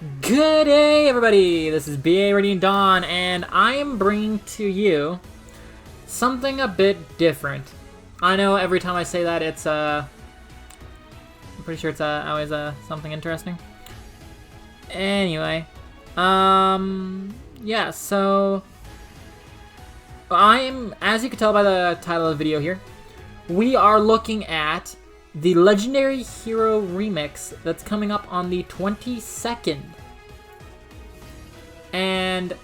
Good day, everybody! This is BA Radiant Dawn, and I am bringing to you something a bit different. I know every time I say that, it's, I'm pretty sure it's, always, something interesting. Anyway, yeah, so as you can tell by the title of the video here, we are looking at the Legendary Hero Remix that's coming up on the 22nd. And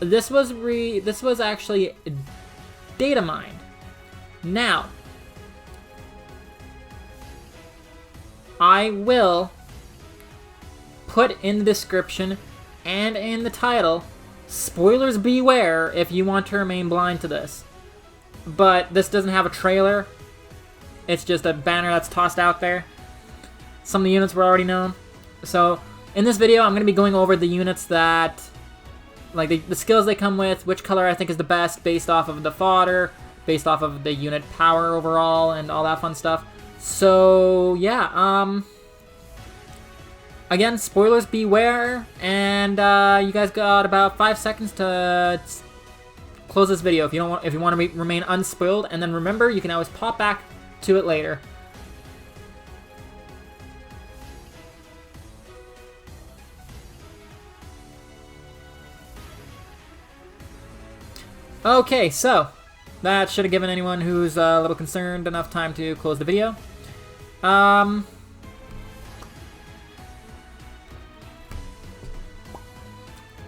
this was actually Datamined. Now, I will put in the description and in the title, spoilers beware if you want to remain blind to this. But this doesn't have a trailer. It's just a banner that's tossed out there. Some of the units were already known. So, in this video, I'm going to be going over the units that, like, the skills they come with, which color I think is the best based off of the fodder, based off of the unit power overall, and all that fun stuff. So, yeah, again, spoilers beware, and you guys got about 5 seconds to close this video if you want to remain unspoiled, and then remember, you can always pop back to it later. Okay, so that should have given anyone who's a little concerned enough time to close the video.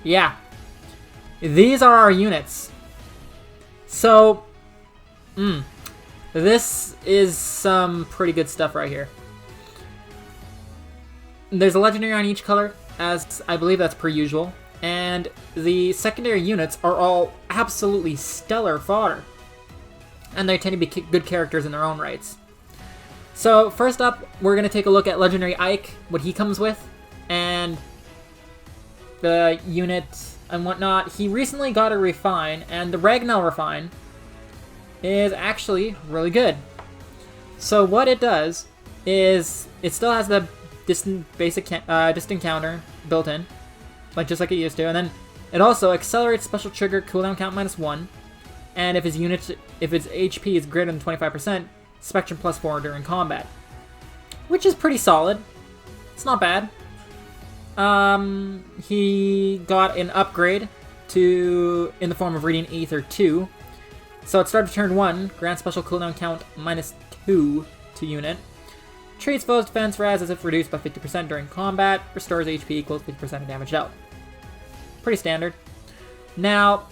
Yeah, these are our units. So, this is some pretty good stuff right here. There's a legendary on each color, as I believe that's per usual, and the secondary units are all absolutely stellar fodder, and they tend to be good characters in their own rights. So first up, we're going to take a look at Legendary Ike, what he comes with, and the unit and whatnot. He recently got a refine, and the Ragnar refine is actually really good. So what it does is it still has the distant counter built in, just like it used to, and then it also accelerates special trigger cooldown count -1, and if its HP is greater than 25%, Spectrum +4 during combat, which is pretty solid. It's not bad. He got an upgrade in the form of Radiant Aether 2. So at start of turn 1, grants special cooldown count -2 to unit. Treats foe's defense res as if reduced by 50% during combat. Restores HP equals 50% of damage dealt. Pretty standard. Now,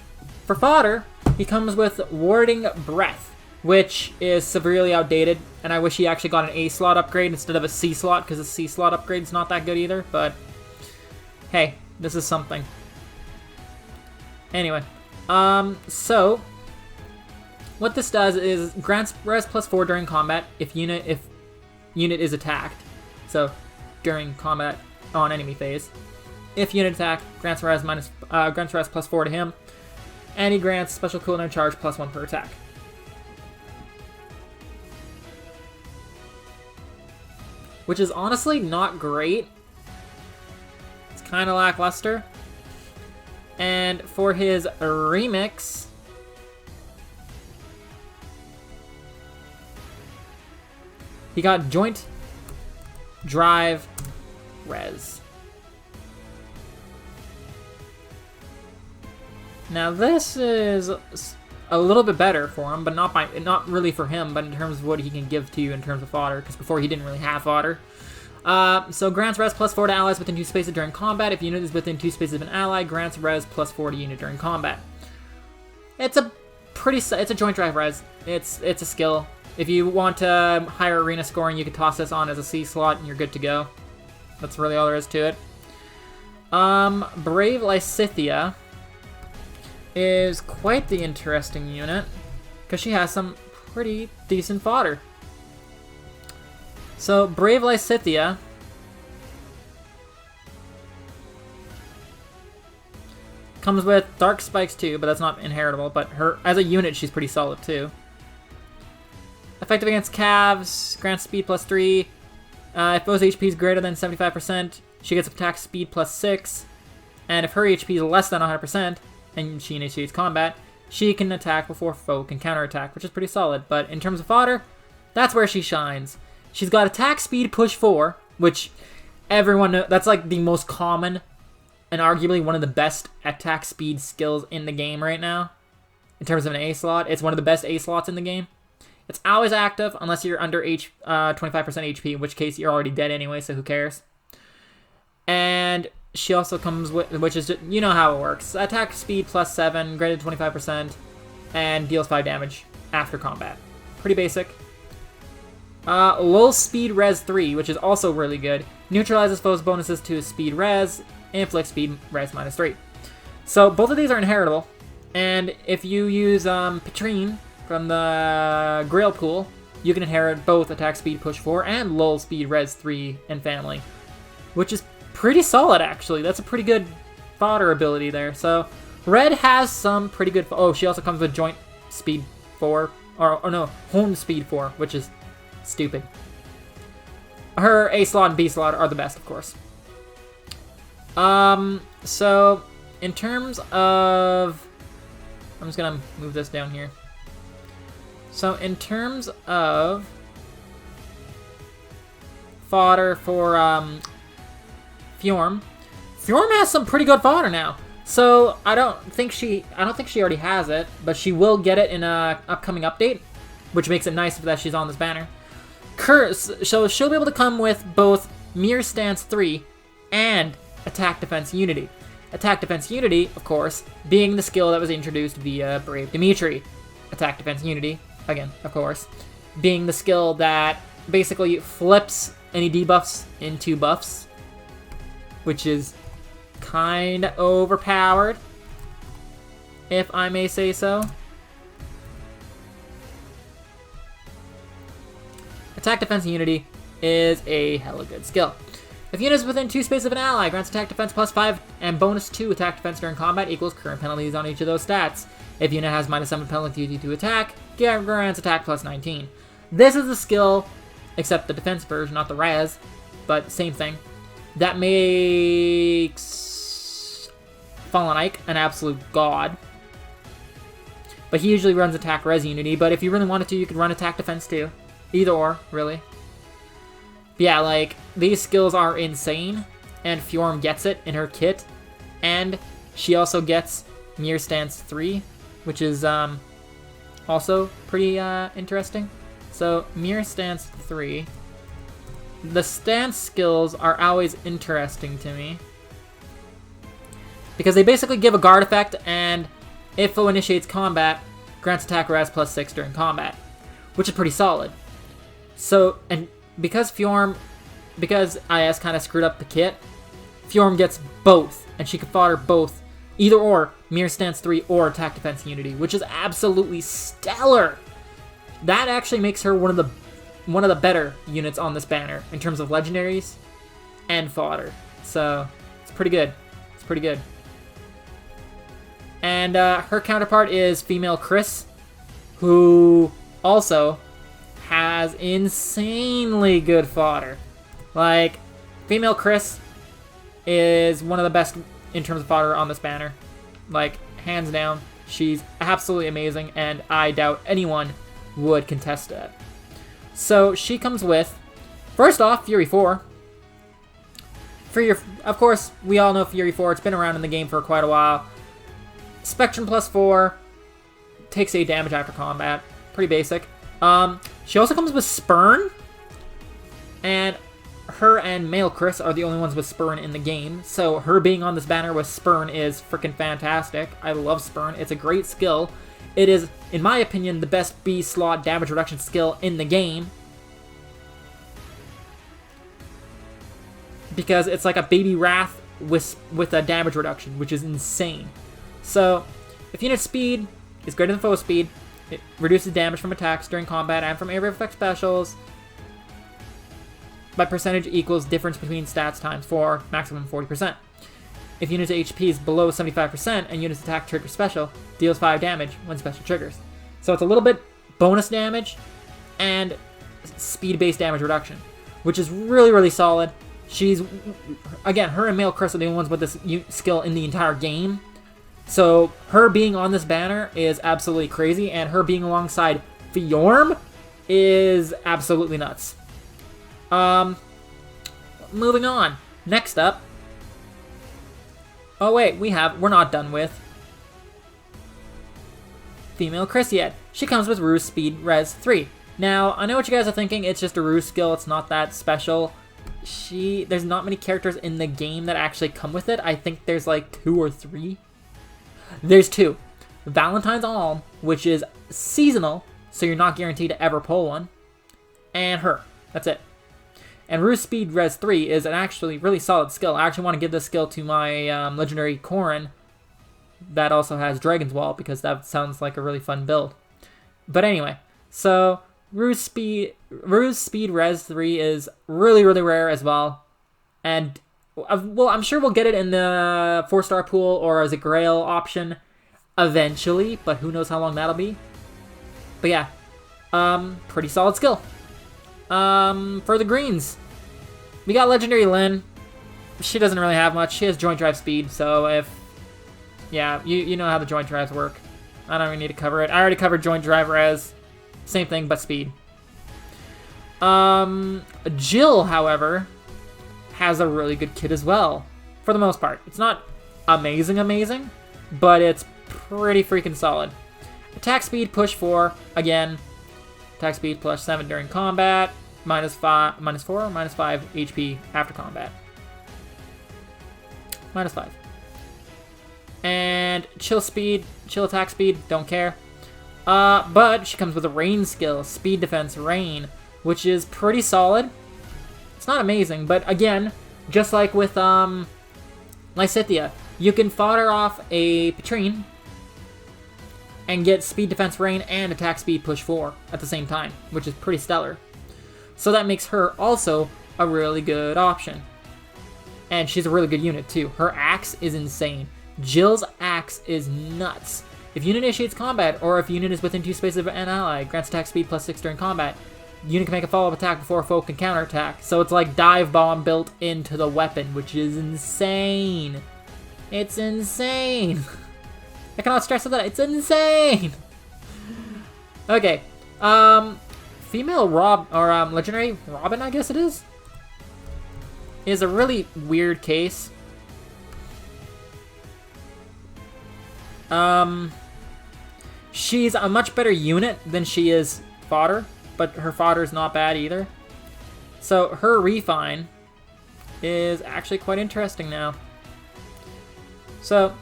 for fodder, he comes with Warding Breath, which is severely outdated, and I wish he actually got an A slot upgrade instead of a C slot, because the C slot upgrade's not that good either, but hey, this is something. Anyway, so what this does is grants res +4 during combat if unit is attacked. So during combat on enemy phase, if unit attack, grants res +4 to him, and he grants special cooldown charge +1 per attack. Which is honestly not great. It's kind of lackluster. And for his remix, he got Joint Drive Res. Now this is a little bit better for him, but not really for him, but in terms of what he can give to you in terms of fodder, because before he didn't really have fodder. So grants res +4 to allies within 2 spaces during combat. If unit is within 2 spaces of an ally, grants res +4 to unit during combat. It's a joint drive res. It's a skill. If you want to higher arena scoring, you can toss this on as a C slot and you're good to go. That's really all there is to it. Brave Lysithea is quite the interesting unit, because she has some pretty decent fodder. So, Brave Lysithea comes with Dark Spikes too, but that's not inheritable, but as a unit, she's pretty solid too. Effective against calves, grants speed +3. If foe's HP is greater than 75%, she gets attack speed plus 6, and if her HP is less than 100% and she initiates combat, she can attack before foe can counterattack, which is pretty solid. But in terms of fodder, that's where she shines. She's got attack speed push 4, which everyone knows, that's like the most common and arguably one of the best attack speed skills in the game right now. In terms of an A slot, it's one of the best A slots in the game. It's always active unless you're under 25% HP, in which case you're already dead anyway, so who cares. And she also comes with, which is, just, you know how it works. Attack speed plus 7, greater than 25%, and deals 5 damage after combat. Pretty basic. Low speed res 3, which is also really good. Neutralizes foes' bonuses to speed res, inflicts speed res minus 3. So both of these are inheritable. And if you use Petrine from the Grail pool, you can inherit both attack speed push 4 and low speed res 3 and family, which is pretty solid, actually. That's a pretty good fodder ability there. So Red has some pretty good... Oh, she also comes with joint speed 4. Or no, home speed 4, which is stupid. Her A slot and B slot are the best, of course. So in terms of... I'm just going to move this down here. So in terms of fodder for Fjorm has some pretty good fodder now. So I don't think she already has it, but she will get it in a upcoming update, which makes it nice that she's on this banner. So she'll be able to come with both Mirror Stance 3 and Attack Defense Unity. Attack Defense Unity, of course, being the skill that was introduced via Brave Dimitri. Attack Defense Unity, again, of course, being the skill that basically flips any debuffs into buffs, which is kind of overpowered, if I may say so. Attack Defense Unity is a hella good skill. If units within 2 spaces of an ally, grants attack defense plus 5 and bonus 2 attack defense during combat equals current penalties on each of those stats. If unit has minus 7 penalty to attack, grants attack plus 19. This is the skill, except the defense version, not the res, but same thing, that makes Fallen Ike an absolute god. But he usually runs attack res unity, but if you really wanted to, you could run attack defense too. Either or, really. But yeah, like, these skills are insane, and Fjorm gets it in her kit, and she also gets Mirror Stance 3, which is also pretty interesting. So, Mirror Stance 3. The stance skills are always interesting to me, because they basically give a guard effect, and if foe initiates combat, grants attack res plus 6 during combat, which is pretty solid. So, and because IS kind of screwed up the kit, Fjorm gets both, and she can fodder both, either or, Mirror Stance 3 or Attack Defense Unity, which is absolutely stellar. That actually makes her one of the better units on this banner in terms of legendaries and fodder. So it's pretty good. It's pretty good. And her counterpart is female Chris, who also has insanely good fodder. Like, female Chris is one of the best in terms of fodder on this banner. Like, hands down, she's absolutely amazing, and I doubt anyone would contest that. So she comes with, first off, Fury 4. Of course, we all know Fury 4. It's been around in the game for quite a while. Spectrum plus 4, takes 8 damage after combat. Pretty basic. She also comes with Spurn, and her and male Chris are the only ones with Spurn in the game, so her being on this banner with Spurn is freaking fantastic. I love Spurn. It's a great skill. It is, in my opinion, the best B slot damage reduction skill in the game, because it's like a baby Wrath with a damage reduction, which is insane. So, if unit speed is greater than foe speed, it reduces damage from attacks during combat and from area effect specials by percentage equals difference between stats times 4, maximum 40%. If unit's HP is below 75% and unit's attack trigger special, deals 5 damage when special triggers. So it's a little bit bonus damage and speed-based damage reduction, which is really, really solid. She's, again, her and Male Chris are the only ones with this skill in the entire game. So her being on this banner is absolutely crazy, and her being alongside Fjorm is absolutely nuts. Moving on. Next up. Oh wait, we're not done with Female Chris yet. She comes with Ruse Speed Res 3. Now, I know what you guys are thinking, it's just a Ruse skill, it's not that special. There's not many characters in the game that actually come with it. I think there's like 2 or 3. There's 2. Valentine's Alm, which is seasonal, so you're not guaranteed to ever pull one. And her. That's it. And Ruse Speed Res 3 is an actually really solid skill. I actually want to give this skill to my legendary Corrin that also has Dragon's Wall, because that sounds like a really fun build. But anyway, so Ruse Speed Res 3 is really, really rare as well. And, well, I'm sure we'll get it in the 4-star pool or as a Grail option eventually, but who knows how long that'll be. But yeah, pretty solid skill. For the greens, we got Legendary Lyn. She doesn't really have much. She has Joint Drive Speed, so yeah, you know how the Joint Drives work. I don't even need to cover it. I already covered Joint Drive Res. Same thing, but speed. Jill, however, has a really good kit as well, for the most part. It's not amazing, but it's pretty freaking solid. Attack speed, push 4, again. Attack speed plus 7 during combat, minus 4 or minus 5 HP after combat. Minus 5. And chill attack speed, don't care. But she comes with a rain skill, speed defense rain, which is pretty solid. It's not amazing, but again, just like with Lysithea, you can fodder off a Petrine and get speed defense rain and attack speed push 4 at the same time, which is pretty stellar. So that makes her also a really good option. And she's a really good unit too. Her axe is insane. Jill's axe is nuts. If unit initiates combat, or if unit is within 2 spaces of an ally, grants attack speed plus 6 during combat, unit can make a follow-up attack before a foe can counterattack. So it's like Dive Bomb built into the weapon, which is insane. It's insane. I cannot stress that. It's insane. Okay. Female Legendary Robin, I guess it is a really weird case. She's a much better unit than she is fodder, but her fodder is not bad either. So her refine is actually quite interesting now. So,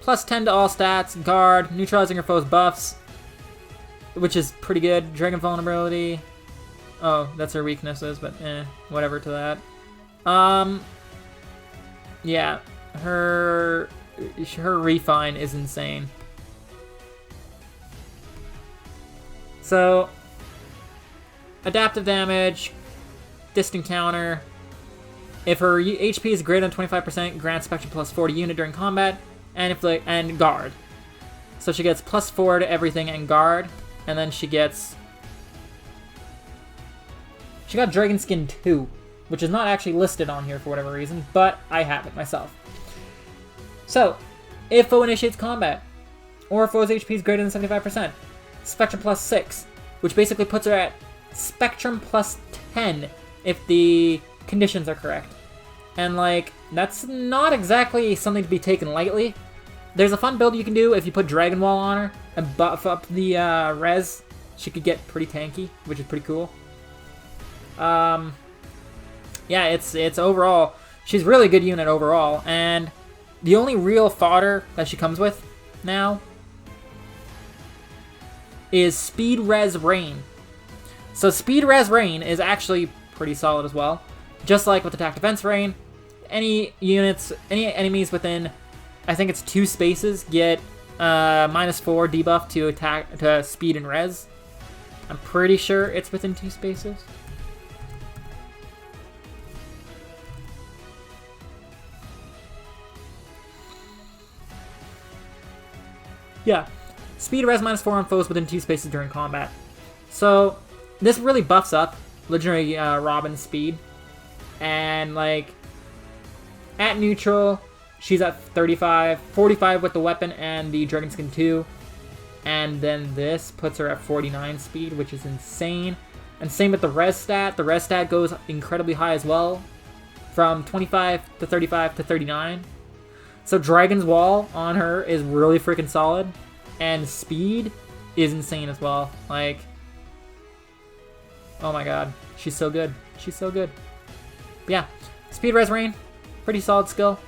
plus 10 to all stats, guard, neutralizing her foe's buffs, which is pretty good. Dragon vulnerability. Oh, that's her weaknesses, but whatever to that. Yeah, her refine is insane. So, adaptive damage, distant counter. If her HP is greater than 25%, grant Spectrum plus 4 to unit during combat, and guard. So she gets plus 4 to everything and guard, and then she got Dragon Skin 2, which is not actually listed on here for whatever reason, but I have it myself. So, if foe initiates combat, or if foe's HP is greater than 75%, Spectrum plus 6, which basically puts her at Spectrum plus 10 if the conditions are correct. And like, that's not exactly something to be taken lightly. There's a fun build you can do if you put Dragon Wall on her and buff up the res. She could get pretty tanky, which is pretty cool. Yeah, it's overall, she's a really good unit overall, and the only real fodder that she comes with now is Speed Res Rain. So Speed Res Rain is actually pretty solid as well. Just like with Attack Defense Rain, any enemies within, I think it's 2 spaces, get minus 4 debuff to speed and res. I'm pretty sure it's within 2 spaces. Yeah, speed res minus 4 on foes within 2 spaces during combat. So this really buffs up Legendary Robin speed. And, like, at neutral, she's at 35, 45 with the weapon and the Dragon Skin 2. And then this puts her at 49 speed, which is insane. And same with the res stat. The res stat goes incredibly high as well, from 25 to 35 to 39. So Dragon's Wall on her is really freaking solid. And speed is insane as well. Like, oh my god. She's so good. She's so good. But yeah, Speed Res Rain, pretty solid skill.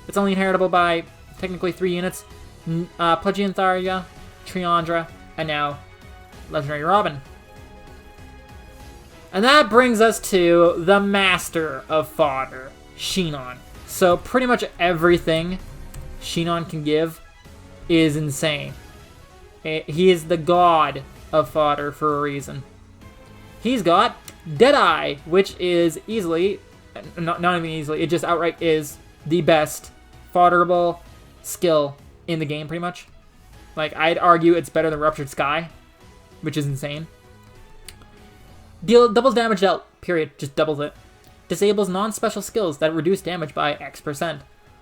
It's only inheritable by technically 3 units. Plegian Tharia, Triandra, and now Legendary Robin. And that brings us to the master of fodder, Shinon. So pretty much everything Shinon can give is insane. He is the god of fodder for a reason. He's got Deadeye, which is easily, not even easily, it just outright is the best fodderable skill in the game, pretty much. Like, I'd argue it's better than Ruptured Sky, which is insane. Doubles damage dealt, period. Just doubles it. Disables non-special skills that reduce damage by X%.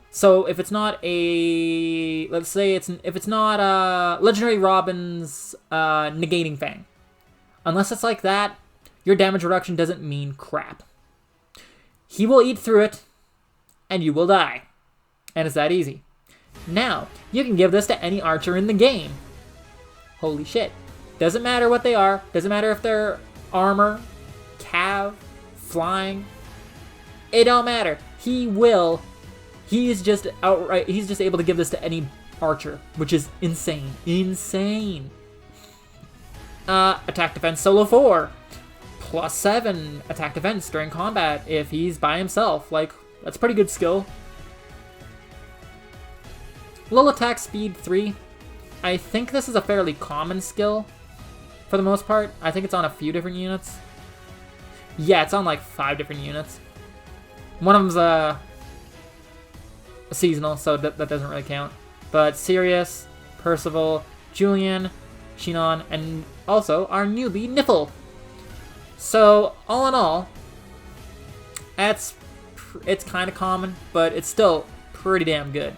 So if it's not a, let's say if it's not Legendary Robin's Negating Fang, unless it's like that, your damage reduction doesn't mean crap. He will eat through it, and you will die. And it's that easy. Now, you can give this to any archer in the game. Holy shit. Doesn't matter what they are. Doesn't matter if they're armor, cav, flying. It don't matter. He's just able to give this to any archer, which is insane. Insane. Attack defense solo 4. +7 attack defense during combat if he's by himself. Like, that's pretty good skill. Low attack speed 3. I think this is a fairly common skill for the most part. I think it's on a few different units. Yeah, it's on like 5 different units. One of them's a seasonal, so that doesn't really count. But Sirius, Percival, Julian, Shinon, and also our newbie Niffle. So, all in all, it's kind of common, but it's still pretty damn good.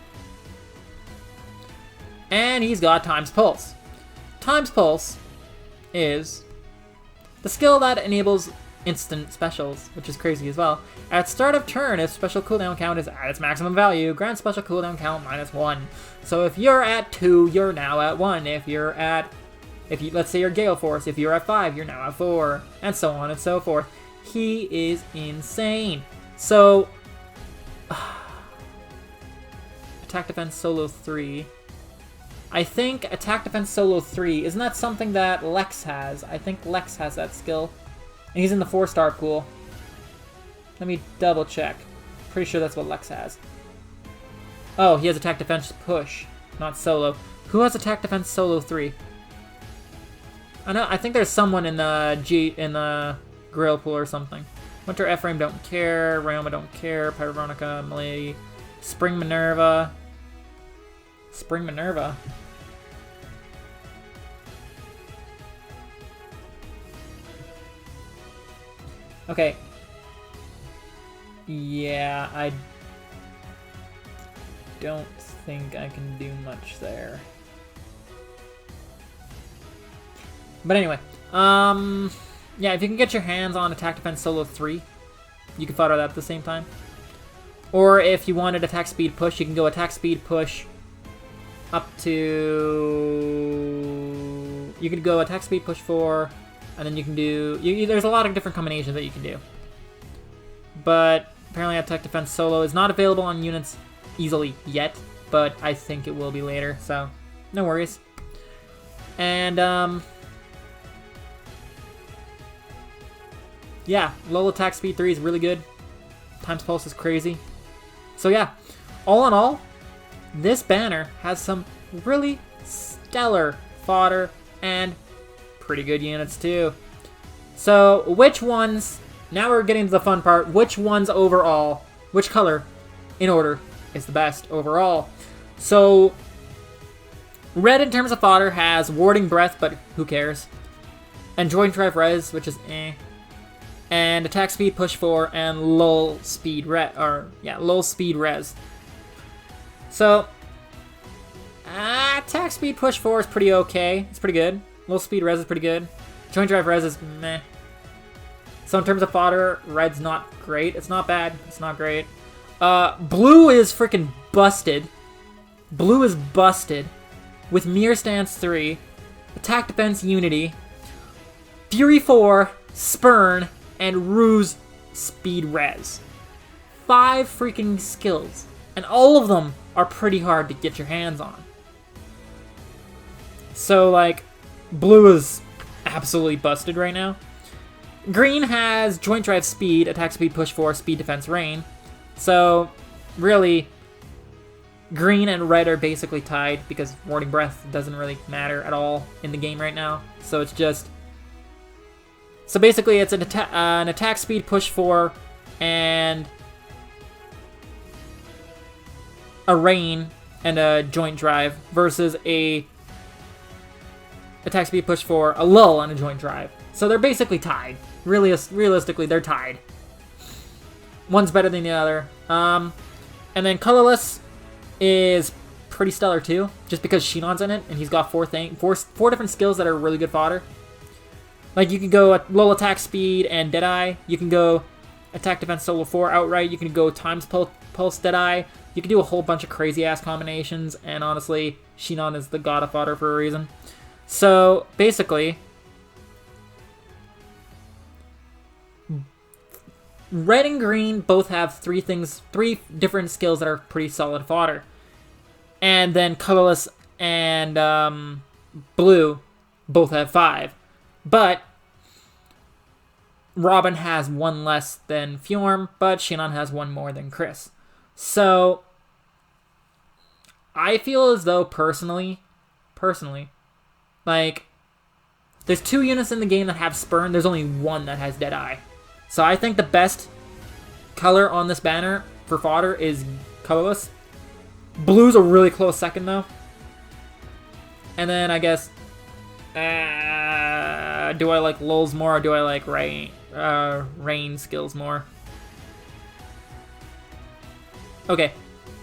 And he's got Time's Pulse. Time's Pulse is the skill that enables instant specials, which is crazy as well. At start of turn, if special cooldown count is at its maximum value, grant special cooldown count -1. So if you're at 2, you're now at 1. Let's say you're Gale Force, if you're at 5, you're now at 4, and so on and so forth. He is insane. So, attack defense solo 3. I think attack defense solo 3, isn't that something that Lex has? I think Lex has that skill. And he's in the 4-star pool. Let me double check. Pretty sure that's what Lex has. Oh, he has attack defense push, not solo. Who has attack defense solo 3? I think there's someone in the Grail pool or something. Winter Ephraim don't care. Ryoma don't care. Pyronica, Malay, Spring Minerva. Spring Minerva. Okay. Yeah, I don't think I can do much there. But anyway, yeah, if you can get your hands on attack defense solo 3, you can fodder that at the same time. Or if you wanted attack speed push, you can go attack speed push up to... You could go attack speed push 4, and then you can do... there's a lot of different combinations that you can do. But apparently attack defense solo is not available on units easily yet, but I think it will be later, so no worries. And, yeah, low attack speed 3 is really good. Time's Pulse is crazy. So yeah, all in all, this banner has some really stellar fodder and pretty good units too. So which ones, now we're getting to the fun part, which ones overall, which color in order is the best overall? So red in terms of fodder has Warding Breath, but who cares? And Joint Drive Res, which is eh. and attack speed push 4 and lull speed lull speed res. So attack speed push 4 is pretty okay. It's pretty good. Lull speed res is pretty good. Joint drive res is meh. So in terms of fodder, red's not great. It's not bad. It's not great. Blue is freaking busted. Blue is busted with Mirror Stance 3, Attack Defense Unity, Fury 4, Spurn, and Ruse Speed Res. 5 freaking skills. And all of them are pretty hard to get your hands on. So, like, blue is absolutely busted right now. Green has Joint Drive Speed, Attack Speed Push 4, Speed Defense Rain. So, really, green and red are basically tied because Warding Breath doesn't really matter at all in the game right now. So it's just... So basically it's an attack speed push 4 and a rain and a joint drive versus a attack speed push 4, a lull, and a joint drive. So they're basically tied. Realistically, they're tied. One's better than the other. And then colorless is pretty stellar too, just because Shinon's in it and he's got four different skills that are really good fodder. Like you can go low attack speed and Deadeye. You can go attack defense solo 4 outright. You can go times pulse Deadeye. You can do a whole bunch of crazy ass combinations, and honestly, Shinon is the god of fodder for a reason. So basically, red and green both have three different skills that are pretty solid fodder. And then colorless and blue both have 5. But Robin has 1 less than Fjorm, but Shinon has 1 more than Chris. So I feel as though personally, like, there's 2 units in the game that have Spurn, there's only 1 that has Deadeye. So I think the best color on this banner for fodder is colorless. Blue's a really close second, though. And then, I guess, do I like lulls more, or do I like rain skills more? Okay,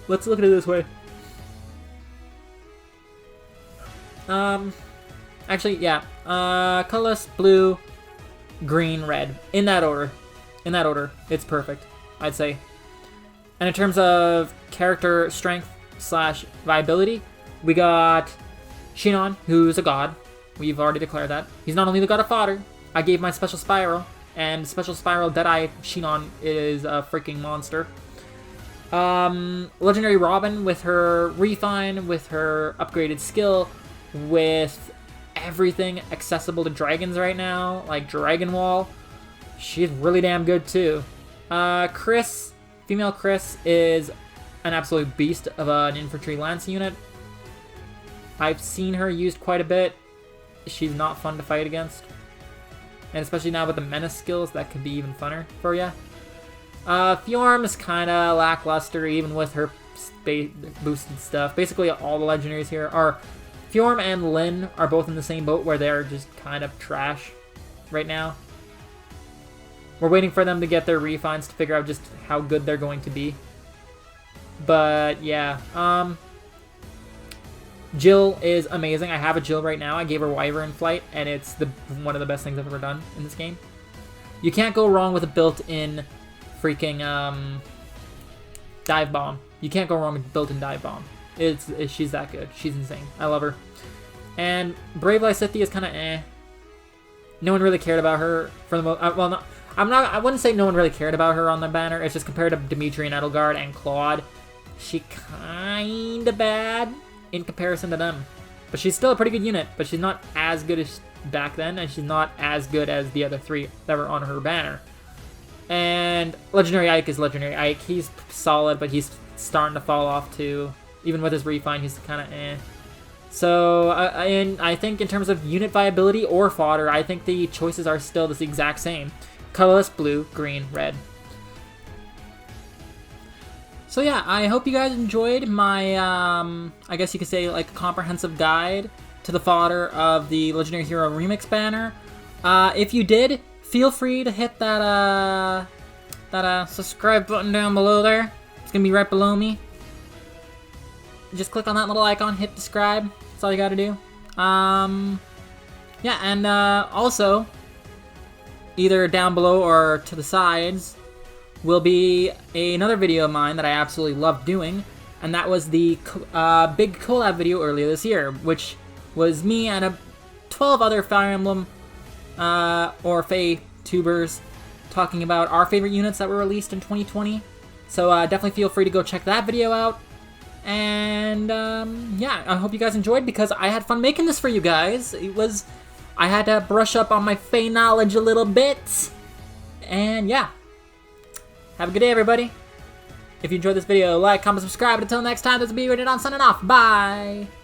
let's look at it this way. Actually, yeah. Colorless, blue, green, red. In that order. In that order. It's perfect, I'd say. And in terms of character strength / viability, we got Shinon, who's a god. We've already declared that. He's not only the god of fodder. I gave my special spiral, and special spiral Deadeye Shinon is a freaking monster. Legendary Robin with her refine, with her upgraded skill, with everything accessible to dragons right now, like Dragon Wall. She's really damn good too. Chris, female Chris, is an absolute beast of an infantry lance unit. I've seen her used quite a bit. She's not fun to fight against. And especially now with the menace skills, that could be even funner for ya. Fjorm is kind of lackluster, even with her boosted stuff. Basically, all the legendaries here are... Fjorm and Lyn are both in the same boat, where they're just kind of trash right now. We're waiting for them to get their refines to figure out just how good they're going to be. But, yeah. Jill is amazing. I have a Jill right now. I gave her Wyvern Flight, and it's one of the best things I've ever done in this game. You can't go wrong with a built-in freaking dive bomb. You can't go wrong with built-in dive bomb. She's that good. She's insane. I love her. And Brave Lysithea is kind of eh. No one really cared about her for the most. Well, no, I wouldn't say no one really cared about her on the banner. It's just compared to Dimitri and Edelgard and Claude, she kinda bad in comparison to them. But she's still a pretty good unit. But she's not as good as back then, and she's not as good as the other 3 that were on her banner. And Legendary Ike is Legendary Ike. He's solid, but he's starting to fall off too. Even with his refine, he's kind of eh. So, and I think in terms of unit viability or fodder, I think the choices are still the exact same. Colorless, blue, green, red. So yeah, I hope you guys enjoyed my, I guess you could say, like, comprehensive guide to the fodder of the Legendary Hero Remix banner. If you did, feel free to hit that subscribe button down below there. It's gonna be right below me. Just click on that little icon, hit subscribe. That's all you gotta do. Yeah, and also, either down below or to the sides will be another video of mine that I absolutely loved doing, and that was the big collab video earlier this year, which was me and 12 other Fire Emblem or Fae tubers talking about our favorite units that were released in 2020. So definitely feel free to go check that video out. And yeah, I hope you guys enjoyed, because I had fun making this for you guys. I had to brush up on my Fae knowledge a little bit. And yeah, have a good day, everybody. If you enjoyed this video, like, comment, subscribe. Until next time, this will be Rated On signing off. Bye!